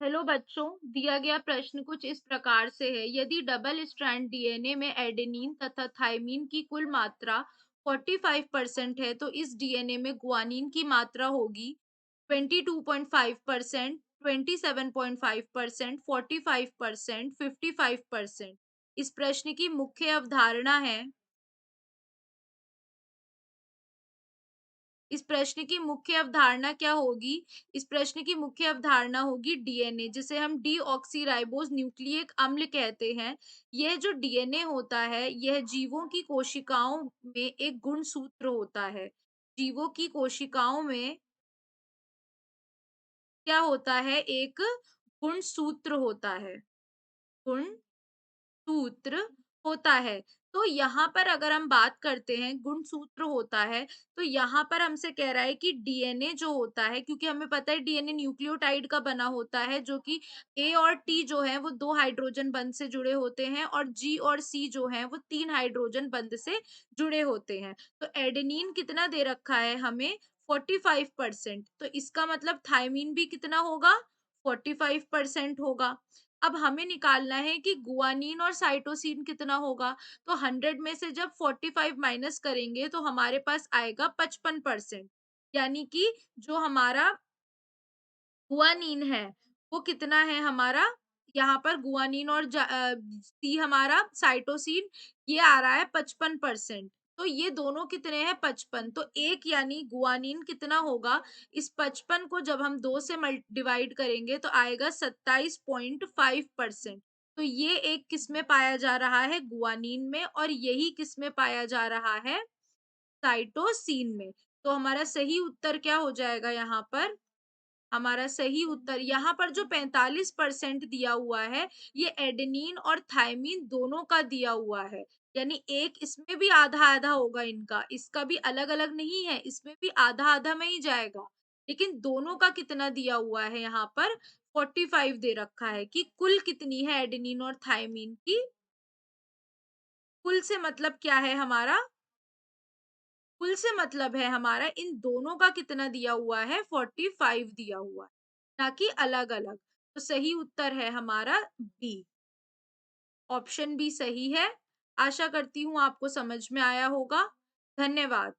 Hello बच्चों, दिया गया प्रश्न कुछ इस प्रकार से है। यदि डबल स्ट्रैंड डीएनए में एडेनिन तथा थाइमिन की कुल मात्रा 45% है तो इस डीएनए में गुआनिन की मात्रा होगी 22.5%, 27.5%, 45%, 55%। इस प्रश्न की मुख्य अवधारणा है इस प्रश्न की मुख्य अवधारणा क्या होगी? इस प्रश्न की मुख्य अवधारणा होगी डीएनए, जिसे हम डीऑक्सीराइबोज न्यूक्लिइक अम्ल कहते हैं। यह जो डीएनए होता है, यह जीवों की कोशिकाओं में एक गुणसूत्र होता है। जीवों की कोशिकाओं में क्या होता है? एक गुणसूत्र होता है। गुण सूत्र होता है। तो यहाँ पर अगर हम बात करते हैं गुणसूत्र होता है, तो यहाँ पर हमसे कह रहा है कि डीएनए जो होता है, क्योंकि हमें पता है डीएनए न्यूक्लियोटाइड का बना होता है, जो कि ए और टी जो है वो 2 हाइड्रोजन बंध से जुड़े होते हैं और जी और सी जो है वो 3 हाइड्रोजन बंध से जुड़े होते हैं। तो एडेनिन कितना दे रखा है हमें? 45%। तो इसका मतलब थायमीन भी कितना होगा? 45% होगा। अब हमें निकालना है कि गुआनिन और साइटोसिन कितना होगा। तो 100 में से जब 45 माइनस करेंगे तो हमारे पास आएगा 55%। यानी कि जो हमारा गुआनिन है वो कितना है हमारा? यहाँ पर गुआनिन और सी हमारा साइटोसिन, ये आ रहा है 55%। तो ये दोनों कितने हैं? 55। तो एक यानी गुआनिन कितना होगा? इस 55 को जब हम 2 से डिवाइड करेंगे तो आएगा 27.5%। तो ये एक किस में पाया जा रहा है? गुआनिन में। और यही किस में पाया जा रहा है? साइटोसिन में। तो हमारा सही उत्तर क्या हो जाएगा यहाँ पर? हमारा सही उत्तर यहाँ पर जो 45% दिया हुआ है, ये एडेनिन और थायमीन दोनों का दिया हुआ है। यानी एक इसमें भी आधा-आधा होगा इनका, इसका भी अलग-अलग नहीं है, इसमें भी आधा-आधा में ही जाएगा। लेकिन दोनों का कितना दिया हुआ है यहाँ पर? 45 दे रखा है कि कुल कितनी है एडेनिन और थायमीन की? कुल से मतलब क्या है हमारा? कुल से मतलब है हमारा इन दोनों का कितना दिया हुआ है? 45 दिया हुआ है, ना कि अलग-अलग। तो सही उत्तर है हमारा बी। ऑप्शन बी सही है। आशा करती हूँ आपको समझ में आया होगा। धन्यवाद।